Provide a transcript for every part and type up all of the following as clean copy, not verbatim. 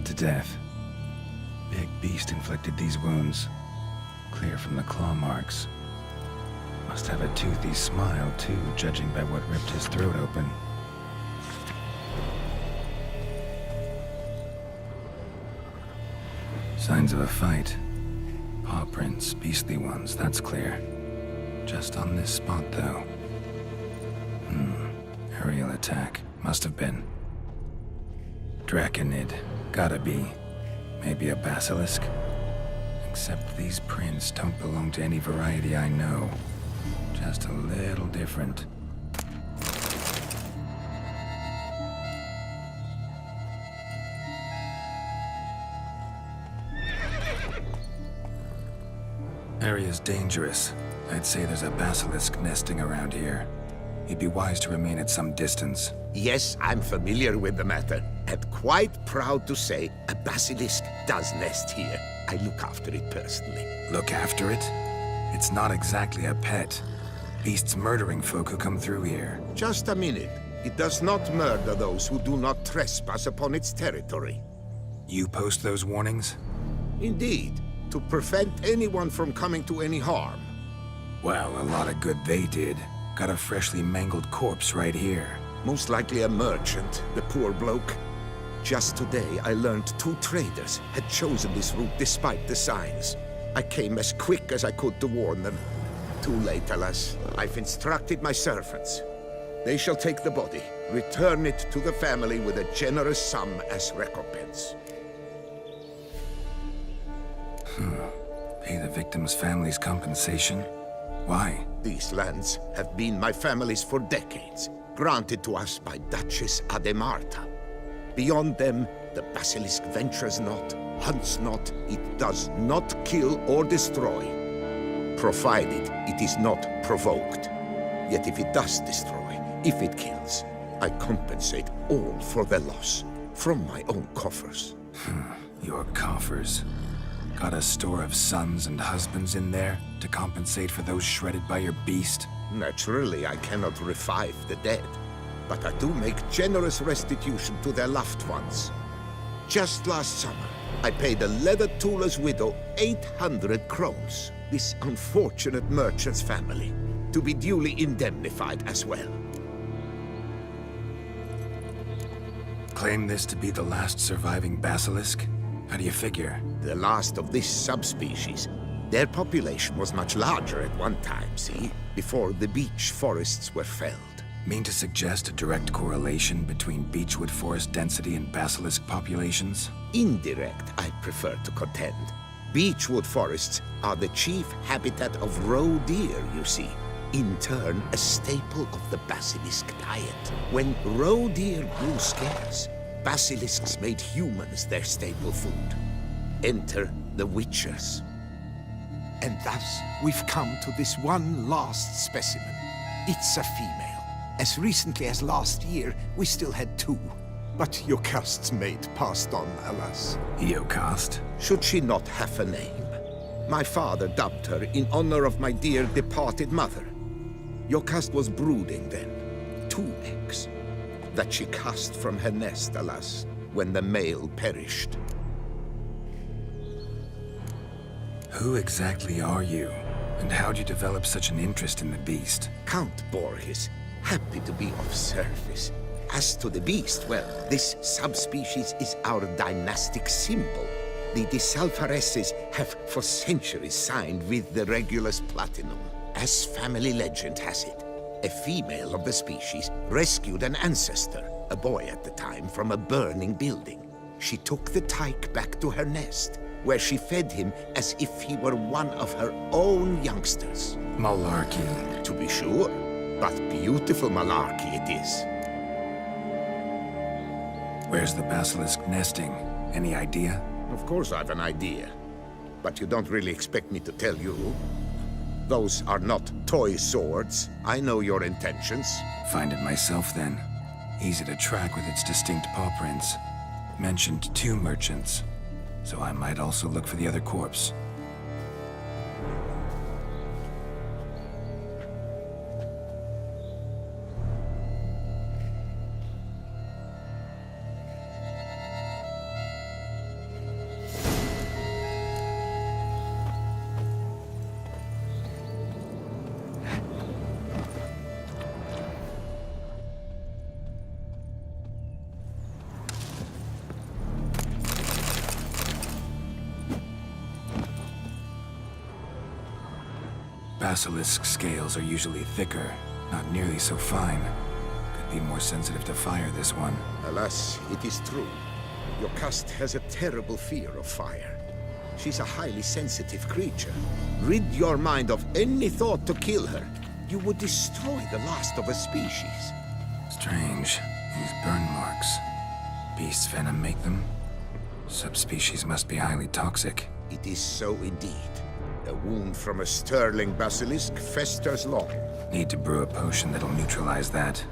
bled to death. Big beast inflicted these wounds, clear from the claw marks. Must have a toothy smile, too, judging by what ripped his throat open. Signs of a fight. Paw prints, beastly ones, that's clear. Just on this spot, though. Aerial attack. Must have been. Draconid. Gotta be. Maybe a basilisk? Except these prints don't belong to any variety I know. Just a little different. Area's dangerous. I'd say there's a basilisk nesting around here. You'd be wise to remain at some distance. Yes, I'm familiar with the matter, and quite proud to say a basilisk does nest here. I look after it personally. Look after it? It's not exactly a pet. Beasts murdering folk who come through here. Just a minute. It does not murder those who do not trespass upon its territory. You post those warnings? Indeed, to prevent anyone from coming to any harm. Well, a lot of good they did. Got a freshly mangled corpse right here. Most likely a merchant, the poor bloke. Just today, I learned 2 traders had chosen this route despite the signs. I came as quick as I could to warn them. Too late, alas. I've instructed my servants. They shall take the body, return it to the family with a generous sum as recompense. Pay the victim's family's compensation? Why? These lands have been my family's for decades, granted to us by Duchess Ademarta. Beyond them, the basilisk ventures not, hunts not, it does not kill or destroy, provided it is not provoked. Yet if it does destroy, if it kills, I compensate all for the loss, from my own coffers. Your coffers. Got a store of sons and husbands in there to compensate for those shredded by your beast? Naturally, I cannot revive the dead, but I do make generous restitution to their loved ones. Just last summer, I paid a leather tooler's widow 800 crowns, this unfortunate merchant's family, to be duly indemnified as well. Claim this to be the last surviving basilisk? How do you figure? The last of this subspecies. Their population was much larger at one time, see? Before the beech forests were felled. Mean to suggest a direct correlation between beechwood forest density and basilisk populations? Indirect, I prefer to contend. Beechwood forests are the chief habitat of roe deer, you see. In turn, a staple of the basilisk diet. When roe deer grew scarce, basilisks made humans their staple food. Enter the witchers. And thus, we've come to this one last specimen. It's a female. As recently as last year, we still had 2. But Yokast's mate passed on, alas. Yokast? Should she not have a name? My father dubbed her in honor of my dear departed mother. Yokast was brooding then. 2 eggs. That she cast from her nest, alas, when the male perished. Who exactly are you? And how'd you develop such an interest in the beast? Count Borges, happy to be of service. As to the beast, well, this subspecies is our dynastic symbol. The Disalfareses have for centuries signed with the Regulus Platinum. As family legend has it, a female of the species rescued an ancestor, a boy at the time, from a burning building. She took the tyke back to her nest, where she fed him as if he were one of her own youngsters. Malarkey. To be sure, but beautiful malarkey it is. Where's the basilisk nesting? Any idea? Of course I've an idea, but you don't really expect me to tell you. Those are not toy swords. I know your intentions. Find it myself then. Easy to track with its distinct paw prints. Mentioned 2 merchants, so I might also look for the other corpse. Basilisk scales are usually thicker, not nearly so fine. Could be more sensitive to fire, this one. Alas, it is true. Your caste has a terrible fear of fire. She's a highly sensitive creature. Rid your mind of any thought to kill her. You would destroy the last of a species. Strange. These burn marks. Beast's venom make them? Subspecies must be highly toxic. It is so indeed. A wound from a sterling basilisk festers long. Need to brew a potion that'll neutralize that.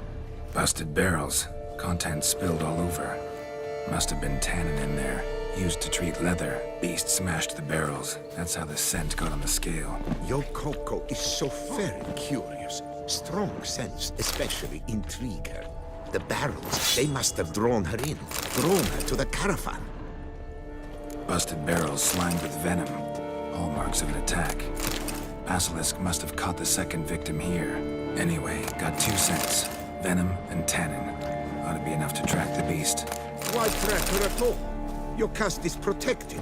Busted barrels. Contents spilled all over. Must have been tannin in there. Used to treat leather. Beast smashed the barrels. That's how the scent got on the scale. Your Coco is so very curious. Strong scents especially intrigue her. The barrels, they must have drawn her in. Drawn her to the caravan. Busted barrels slimed with venom. Hallmarks of an attack. Basilisk must have caught the second victim here. Anyway, got 2 scents. Venom and tannin. Ought to be enough to track the beast. Why track her at all? Your caste is protected.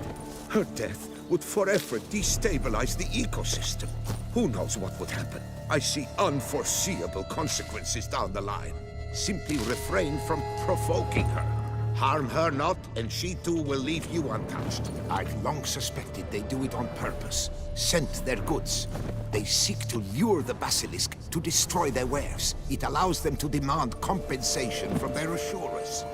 Her death would forever destabilize the ecosystem. Who knows what would happen? I see unforeseeable consequences down the line. Simply refrain from provoking her. Harm her not, and she too will leave you untouched. I've long suspected they do it on purpose. Scent their goods. They seek to lure the basilisk to destroy their wares. It allows them to demand compensation from their assurers.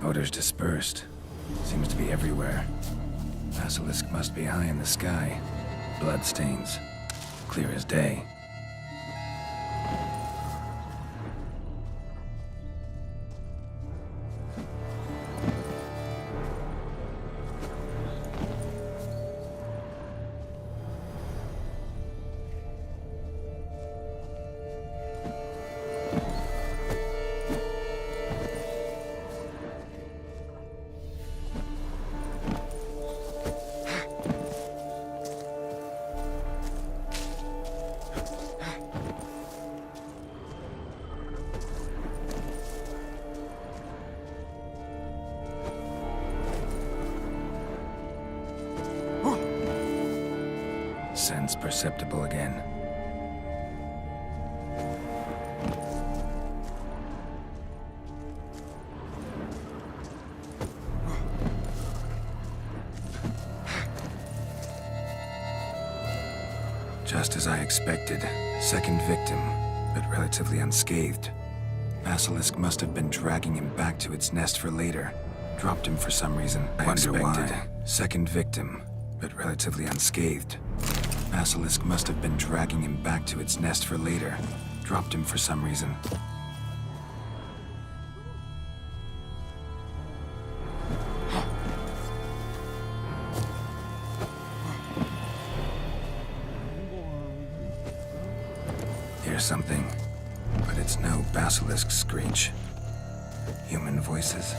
Odors dispersed. Seems to be everywhere. Basilisk must be high in the sky. Blood stains. Clear as day. Sense perceptible again. Just as I expected. Second victim, but relatively unscathed. Basilisk must have been dragging him back to its nest for later. Dropped him for some reason. I wonder why. Second victim, but relatively unscathed. Basilisk must have been dragging him back to its nest for later. Dropped him for some reason. Hear something, but it's no basilisk screech. Human voices.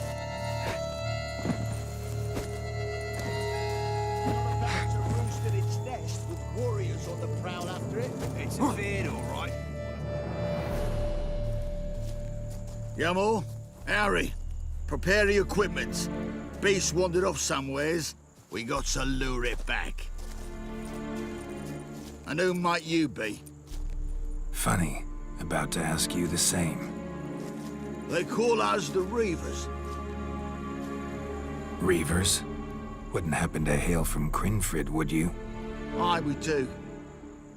It's a vid, all right. Yamo, Harry, prepare the equipment. Beast wandered off somewheres. We got to lure it back. And who might you be? Funny. About to ask you the same. They call us the Reavers. Reavers? Wouldn't happen to hail from Crinfrid, would you? Aye, we do.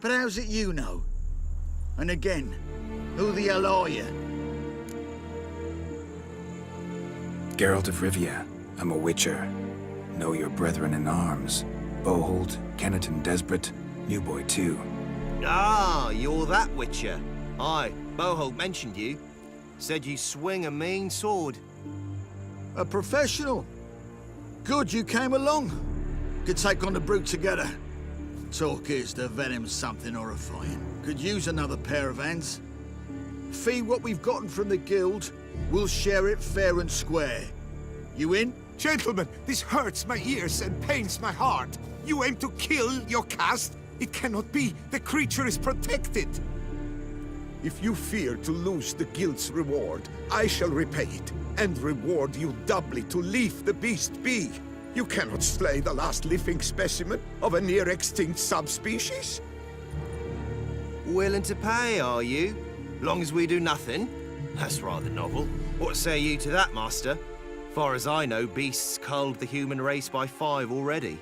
But how's it you know? And again, who the hell are you? Geralt of Rivia. I'm a witcher. Know your brethren in arms. Bohold, Kenneton Desperate, New Boy too. Ah, you're that Witcher. Aye, Bohold mentioned you. Said you swing a mean sword. A professional. Good you came along. Could take on the brute together. Talk is the venom's something horrifying. Could use another pair of hands. Fee what we've gotten from the guild, we'll share it fair and square. You in? Gentlemen, this hurts my ears and pains my heart. You aim to kill your caste? It cannot be. The creature is protected. If you fear to lose the guild's reward, I shall repay it, and reward you doubly to leave the beast be. You cannot slay the last living specimen of a near-extinct subspecies. Willing to pay, are you? Long as we do nothing? That's rather novel. What say you to that, Master? Far as I know, beasts culled the human race by 5 already.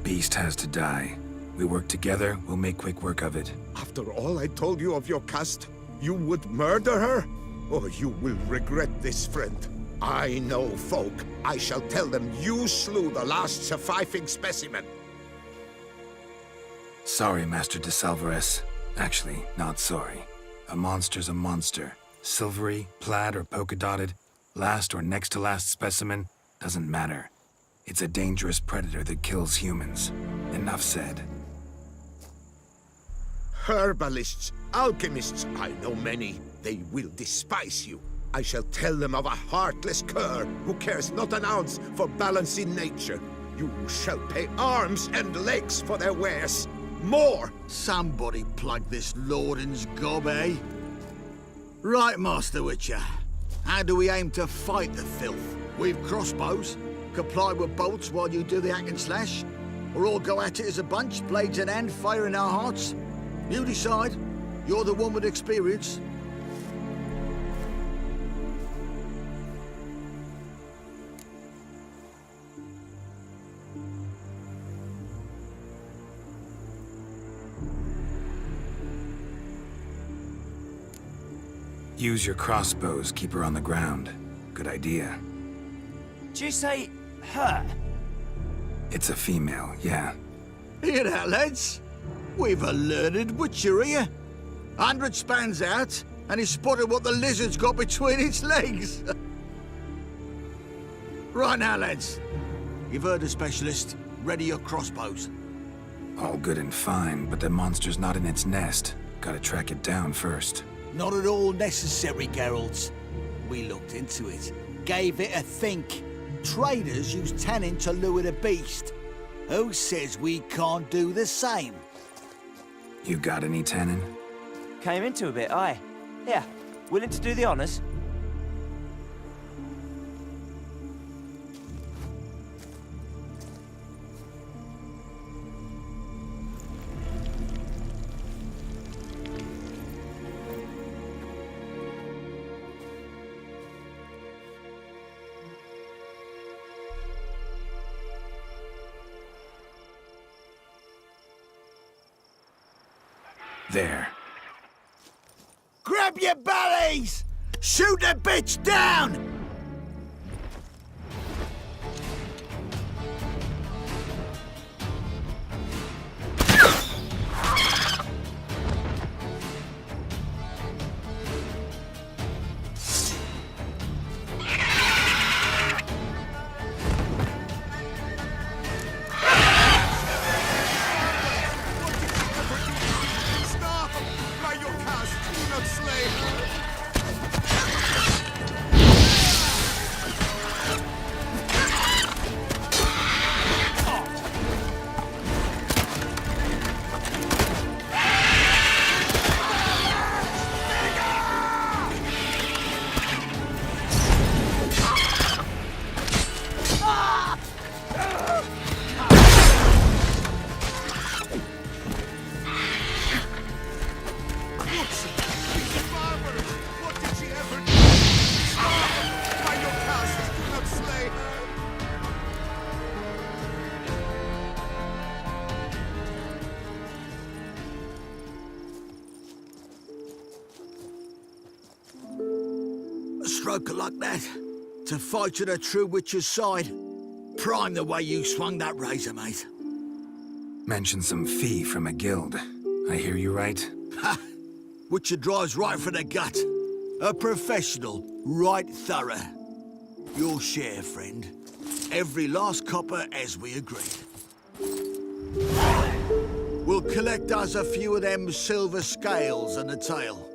Beast has to die. We work together, we'll make quick work of it. After all I told you of your caste, you would murder her? Or you will regret this, friend. I know folk. I shall tell them you slew the last surviving specimen. Sorry, Master de Salvarez. Actually, not sorry. A monster's a monster. Silvery, plaid, or polka-dotted, last or next to last specimen, doesn't matter. It's a dangerous predator that kills humans. Enough said. Herbalists, alchemists, I know many. They will despise you. I shall tell them of a heartless cur who cares not an ounce for balance in nature. You shall pay arms and legs for their wares. More! Somebody plug this Lorden's gob, eh? Right, Master Witcher. How do we aim to fight the filth? We've crossbows. Comply with bolts while you do the hack and slash? Or all go at it as a bunch, blades in hand, fire in our hearts? You decide. You're the one with experience. Use your crossbows, keep her on the ground. Good idea. Did you say her? It's a female, yeah. Hear that, lads? We've a learned witcher here. 100 spans out, and he's spotted what the lizard's got between its legs. Right now, lads. You've heard the specialist. Ready your crossbows. All good and fine, but the monster's not in its nest. Gotta track it down first. Not at all necessary, Geralt. We looked into it, gave it a think. Traders use tannin to lure the beast. Who says we can't do the same? You got any tannin? Came into a bit, aye. Yeah, willing to do the honours? There. Grab your bellies! Shoot the bitch down! Stop! By your caste, do not slay! A stroke like that. To fight at a true witcher's side. Prime the way you swung that razor, mate. Mentioned some fee from a guild. I hear you right? Ha! Witcher drives right for the gut. A professional, right thorough. Your share, friend. Every last copper as we agreed. We'll collect us a few of them silver scales and a tail.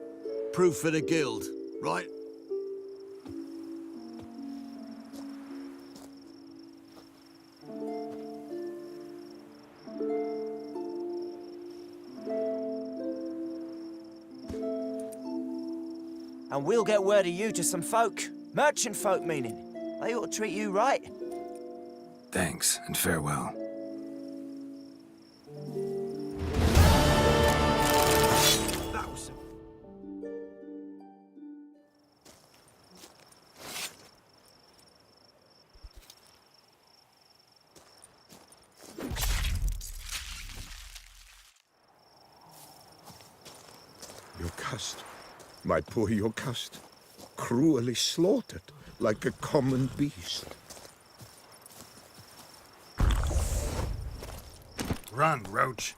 Proof for the guild, right? And we'll get word of you to some folk. Merchant folk, meaning. They ought to treat you right. Thanks, and farewell. That was some... Yocast, my poor Yocast, cruelly slaughtered like a common beast. Run, Roach.